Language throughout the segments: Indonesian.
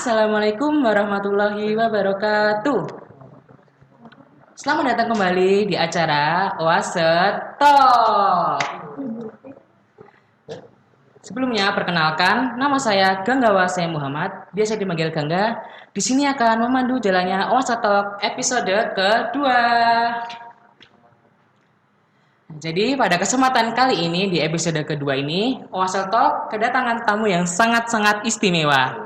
Assalamualaikum warahmatullahi wabarakatuh. Selamat datang kembali di acara Oase Talk. Sebelumnya, perkenalkan, nama saya Gangga Wase Muhammad, biasa dipanggil Gangga. Di sini akan memandu jalannya Oase Talk episode kedua. Jadi pada kesempatan kali ini di episode kedua ini, Oase Talk kedatangan tamu yang sangat-sangat istimewa.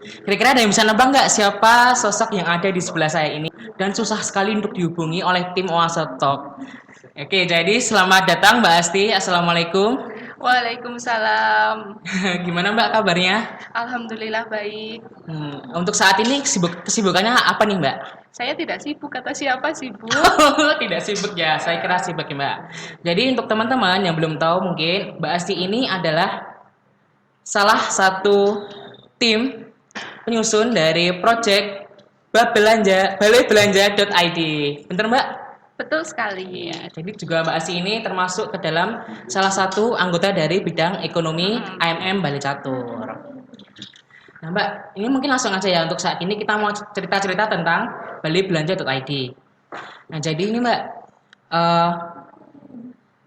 Kira-kira ada yang bisa nebak nggak siapa sosok yang ada di sebelah saya ini? Dan susah sekali untuk dihubungi oleh tim Oase Talk. Oke, jadi selamat datang Mbak Asti. Assalamualaikum. Waalaikumsalam. Gimana Mbak kabarnya? Alhamdulillah baik. Untuk saat ini kesibukannya apa nih Mbak? Saya tidak sibuk, kata siapa sibuk? Tidak sibuk ya, saya kira sibuk ya Mbak. Jadi untuk teman-teman yang belum tahu mungkin Mbak Asti ini adalah salah satu tim penyusun dari project balaibelanja.id. Bener Mbak? Betul sekali. Iya, jadi juga Mbak Asti ini termasuk ke dalam salah satu anggota dari bidang ekonomi AMM Balai Catur. Nah Mbak, ini mungkin langsung aja ya untuk saat ini kita mau cerita-cerita tentang balaibelanja.id. Nah jadi ini Mbak, eh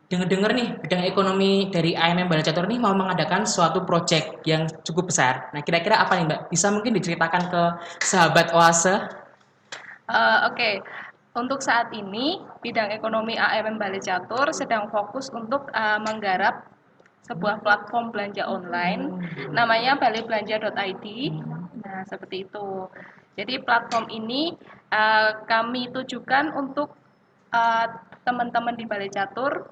dengar-dengar nih bidang ekonomi dari AMM Balai Catur ini mau mengadakan suatu project yang cukup besar. Nah kira-kira apa nih Mbak? Bisa mungkin diceritakan ke sahabat Oase? Oke. Untuk saat ini, bidang ekonomi AMM Balai Catur sedang fokus untuk menggarap sebuah platform belanja online, namanya balaibelanja.id. Nah, seperti itu. Jadi platform ini kami tujukan untuk uh, teman-teman di Balai Catur,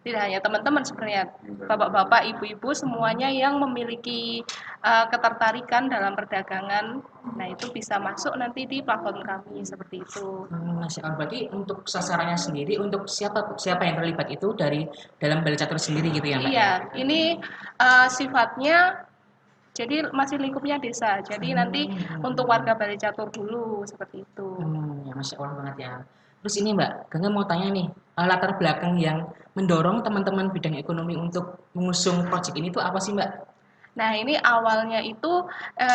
tidak hanya teman-teman sebenarnya, bapak-bapak, ibu-ibu semuanya yang memiliki ketertarikan dalam perdagangan. Nah, itu bisa masuk nanti di platform kami seperti itu. Masya Allah, berarti untuk sasarannya sendiri, untuk siapa siapa yang terlibat itu dari dalam Balai Catur sendiri gitu ya Mbak? Iya, ini sifatnya jadi masih lingkupnya desa. Jadi nanti untuk warga Balai Catur dulu seperti itu. Ya Masya Allah banget ya. Terus ini Mbak, Gangga mau tanya nih, latar belakang yang mendorong teman-teman bidang ekonomi untuk mengusung proyek ini tuh apa sih Mbak? Nah, ini awalnya itu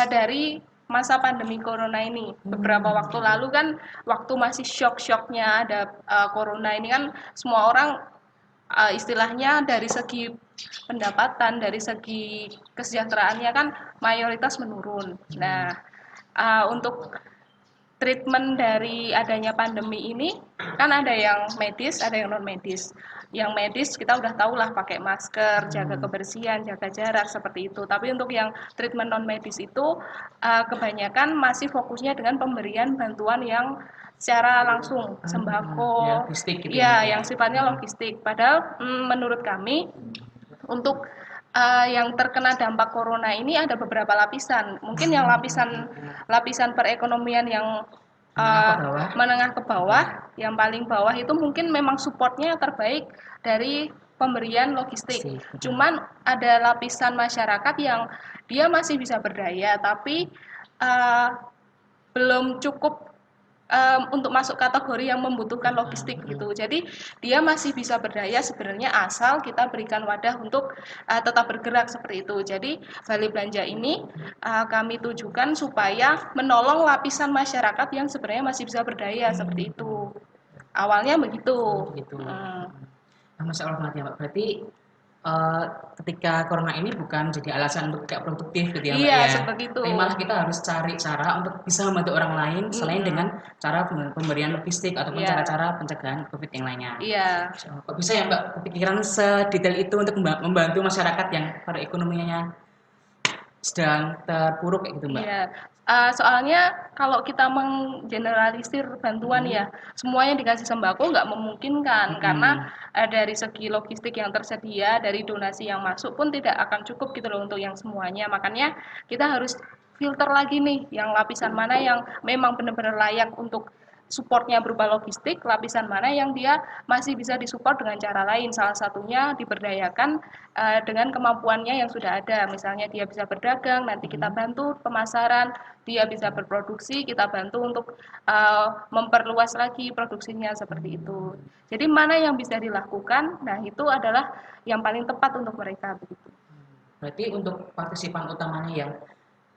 dari masa pandemi corona ini. Beberapa waktu lalu kan waktu masih shock-shocknya ada corona ini kan semua orang istilahnya dari segi pendapatan, dari segi kesejahteraannya kan mayoritas menurun. Nah, untuk treatment dari adanya pandemi ini kan ada yang medis, ada yang non medis. Yang medis kita udah tahu lah pakai masker, jaga kebersihan, jaga jarak seperti itu. Tapi untuk yang treatment non medis itu kebanyakan masih fokusnya dengan pemberian bantuan yang secara langsung sembako, logistik gitu ya yang sifatnya logistik. Padahal menurut kami untuk yang terkena dampak corona ini ada beberapa lapisan. Mungkin yang lapisan perekonomian yang menengah ke bawah, yang paling bawah itu mungkin memang supportnya terbaik dari pemberian logistik. Cuman ada lapisan masyarakat yang dia masih bisa berdaya, tapi belum cukup untuk masuk kategori yang membutuhkan logistik gitu. Jadi dia masih bisa berdaya sebenarnya asal kita berikan wadah untuk tetap bergerak seperti itu. Jadi Balai Belanja ini kami tujukan supaya menolong lapisan masyarakat yang sebenarnya masih bisa berdaya seperti itu. Awalnya begitu. Gitu. Masya Allah banget ya Mbak. Berarti ketika corona ini bukan jadi alasan untuk tidak produktif gitu ya Mbak Iya, ya. seperti itu. Tapi malah kita harus cari cara untuk bisa membantu orang lain selain dengan cara pemberian logistik ataupun cara-cara pencegahan COVID yang lainnya. Iya. Kok bisa ya Mbak kepikiran sedetail itu untuk membantu masyarakat yang pada ekonominya sedang terpuruk kayak gitu Mbak? Iya, soalnya kalau kita menggeneralisir bantuan ya, semuanya dikasih sembako nggak memungkinkan karena dari segi logistik yang tersedia, dari donasi yang masuk pun tidak akan cukup gitu loh untuk yang semuanya. Makanya kita harus filter lagi nih, yang lapisan mana yang memang benar-benar layak untuk supportnya berupa logistik, lapisan mana yang dia masih bisa disupport dengan cara lain. Salah satunya diberdayakan dengan kemampuannya yang sudah ada. Misalnya dia bisa berdagang, nanti kita bantu pemasaran, dia bisa berproduksi, kita bantu untuk memperluas lagi produksinya seperti itu. Jadi mana yang bisa dilakukan, nah itu adalah yang paling tepat untuk mereka begitu. Berarti untuk partisipan utamanya yang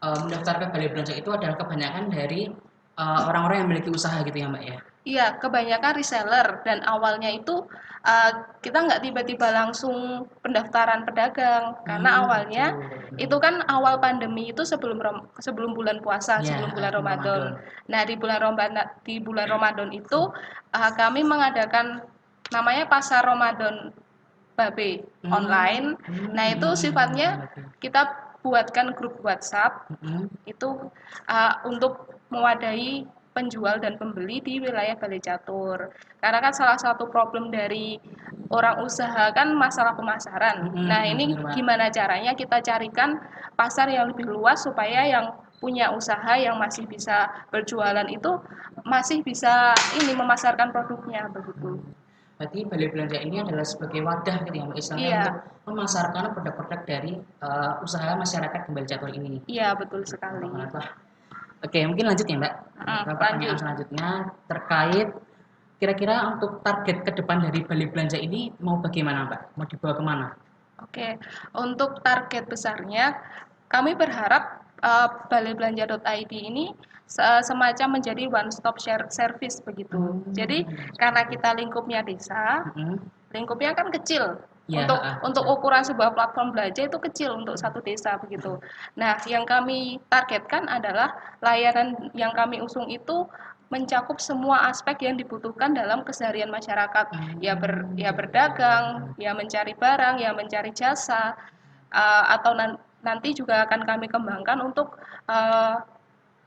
mendaftar ke balai belanja itu adalah kebanyakan dari orang-orang yang memiliki usaha gitu ya Mbak ya? Iya, kebanyakan reseller dan awalnya itu kita nggak tiba-tiba langsung pendaftaran pedagang karena awalnya Betul. itu kan awal pandemi itu sebelum bulan puasa, Ya, sebelum bulan sebelum Ramadan. Ramadan. Nah, di bulan Ramadan itu kami mengadakan namanya Pasar Ramadan Babe online. Nah, itu sifatnya kita buatkan grup WhatsApp itu untuk mewadahi penjual dan pembeli di wilayah Balai Catur. Karena kan salah satu problem dari orang usaha kan masalah pemasaran. Nah, ini Bener, Mbak. gimana caranya kita carikan pasar yang lebih luas supaya yang punya usaha yang masih bisa berjualan itu masih bisa ini memasarkan produknya begitu. Berarti balai belanja ini adalah sebagai wadah gitu ya Mbak, istilahnya Iya, untuk memasarkan produk-produk dari usaha masyarakat di Balai Catur ini. iya betul sekali. Wah. Oke, mungkin lanjut ya Mbak. Ke pertanyaan Lanjut. selanjutnya terkait kira-kira untuk target ke depan dari balai belanja ini mau bagaimana Mbak? Mau dibawa kemana? Oke, untuk target besarnya, kami berharap balaibelanja.id ini semacam menjadi one stop service begitu. Jadi karena kita lingkupnya desa, lingkupnya kan kecil. Ya, Untuk ukuran sebuah platform belanja itu kecil untuk satu desa begitu. Nah, yang kami targetkan adalah layanan yang kami usung itu mencakup semua aspek yang dibutuhkan dalam keseharian masyarakat. Ya berdagang, ya mencari barang, ya mencari jasa, atau nanti juga akan kami kembangkan untuk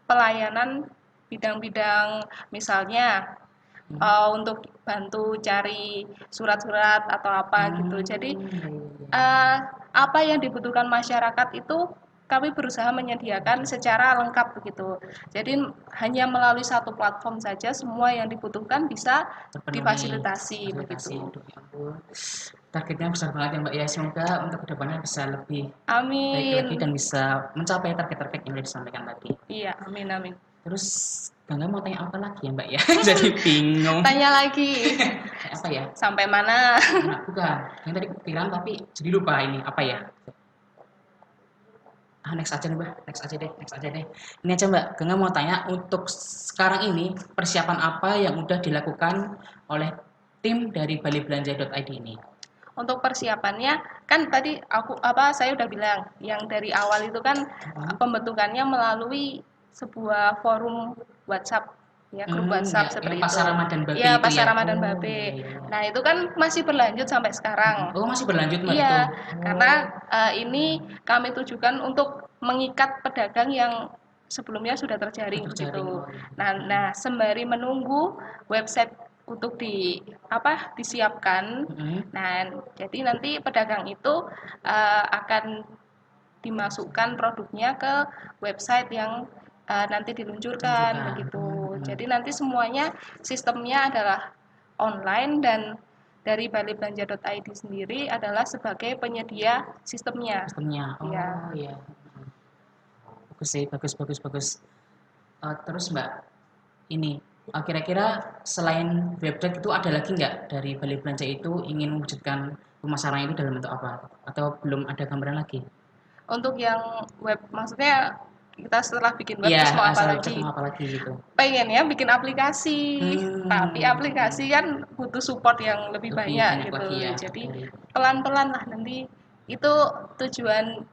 pelayanan bidang-bidang misalnya untuk bantu cari surat-surat atau apa gitu. Jadi apa yang dibutuhkan masyarakat itu kami berusaha menyediakan secara lengkap begitu. Jadi hanya melalui satu platform saja semua yang dibutuhkan bisa difasilitasi begitu. Ya ampun. Targetnya besar banget ya Mbak ya. Semoga untuk kedepannya bisa lebih baik lagi Amin. dan bisa mencapai target-target yang sudah disampaikan tadi. Iya, amin amin. Terus Bangga mau tanya apa lagi ya Mbak ya? Jadi bingung. Tanya lagi. Apa ya? Sampai mana? Nah, bukan. Yang tadi kepikiran tapi jadi lupa ini apa ya? Next aja nih Mbak, next aja deh. Ini aja Mbak, Gengga mau tanya untuk sekarang ini persiapan apa yang udah dilakukan oleh tim dari balibelanja.id ini? Untuk persiapannya kan tadi saya udah bilang yang dari awal itu kan pembentukannya melalui sebuah forum WhatsApp ya, grup WhatsApp seperti itu. Pasar Ramadan Babe Ya, itu Pasar ya? Ramadan Babe. Nah, itu kan masih berlanjut sampai sekarang. Oh, masih berlanjut Mbak itu? Iya, karena ini kami tujukan untuk mengikat pedagang yang sebelumnya sudah terjaring begitu. Nah, sembari menunggu website untuk disiapkan. Nah, jadi nanti pedagang itu akan dimasukkan produknya ke website yang nanti diluncurkan begitu. Jadi nanti semuanya sistemnya adalah online dan dari balibelanja.id sendiri adalah sebagai penyedia sistemnya. Oh iya. Bagus sih, bagus. Terus Mbak, ini kira-kira selain website itu ada lagi nggak dari Balai Belanja itu ingin mewujudkan pemasaran itu dalam bentuk apa? Atau belum ada gambaran lagi? Untuk yang web, maksudnya kita setelah bikin web Iya, terus mau apa setelah lagi? mau apa lagi gitu? Pengen ya bikin aplikasi, tapi aplikasi kan butuh support yang lebih banyak gitu. lagi ya. Jadi pelan-pelan lah nanti itu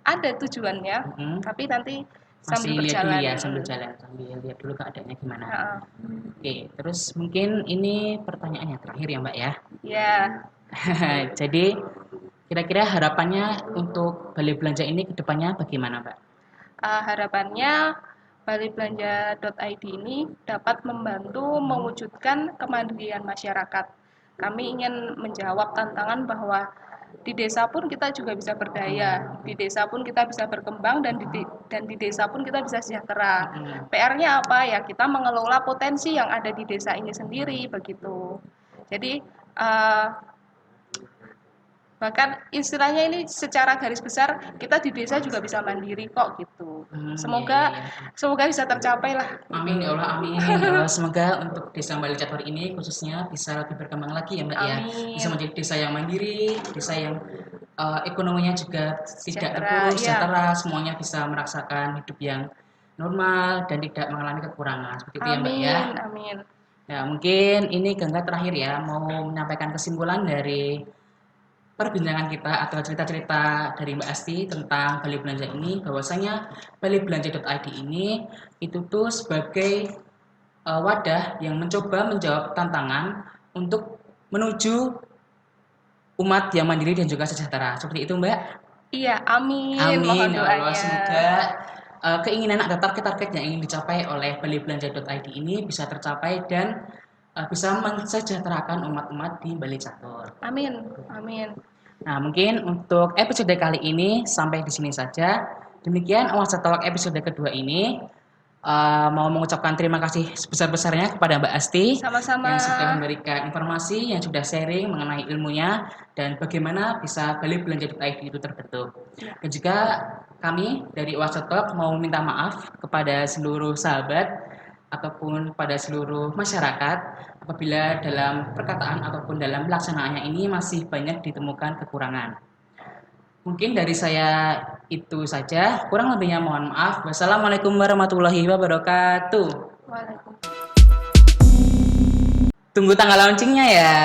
ada tujuannya, tapi nanti sambil berjalan. Sambil lihat dulu keadaannya gimana. Oke, terus mungkin ini pertanyaan yang terakhir ya Mbak ya. Ya. Jadi kira-kira harapannya untuk Balai Belanja ini ke depannya bagaimana Mbak? Harapannya balibelanja.id ini dapat membantu mewujudkan kemandirian masyarakat. Kami ingin menjawab tantangan bahwa di desa pun kita juga bisa berdaya, di desa pun kita bisa berkembang dan di desa pun kita bisa sejahtera. PR-nya apa ya? Kita mengelola potensi yang ada di desa ini sendiri begitu. Jadi bahkan istilahnya ini secara garis besar kita di desa juga bisa mandiri kok gitu. Semoga bisa tercapai lah. Amin ya Allah, amin ya Allah. Semoga untuk desa Balai Catur ini khususnya bisa lebih berkembang lagi ya Mbak ya. Bisa menjadi desa yang mandiri, desa yang ekonominya juga tidak Sejahtera, terpuruk, iya. sejahtera, semuanya bisa merasakan hidup yang normal dan tidak mengalami kekurangan. Seperti itu ya Mbak ya. Amin, amin. Nah, mungkin ini Gangga terakhir ya, mau menyampaikan kesimpulan dari perbincangan kita atau cerita-cerita dari Mbak Asti tentang Bali Belanja ini, bahwasanya balibelanja.id ini itu tuh sebagai wadah yang mencoba menjawab tantangan untuk menuju umat yang mandiri dan juga sejahtera. Seperti itu Mbak. Iya, amin. Amin Mohon ya Allah. doanya. Semoga keinginan atau target-target yang ingin dicapai oleh balibelanja.id ini bisa tercapai dan bisa mensejahterakan umat-umat di Bali Catur. Amin, amin. Nah, mungkin untuk episode kali ini sampai di sini saja. Demikian Awasa Talk episode kedua ini. Mau mengucapkan terima kasih sebesar-besarnya kepada Mbak Asti Sama-sama. yang sudah memberikan informasi, yang sudah sharing mengenai ilmunya dan bagaimana bisa balibelanja.id itu terbentuk. Ya. Dan juga kami dari Awasa Talk mau minta maaf kepada seluruh sahabat ataupun pada seluruh masyarakat apabila dalam perkataan ataupun dalam pelaksanaannya ini masih banyak ditemukan kekurangan. Mungkin dari saya itu saja, kurang lebihnya mohon maaf. Wassalamualaikum warahmatullahi wabarakatuh. Waalaikumsalam. Tunggu tanggal launchingnya ya.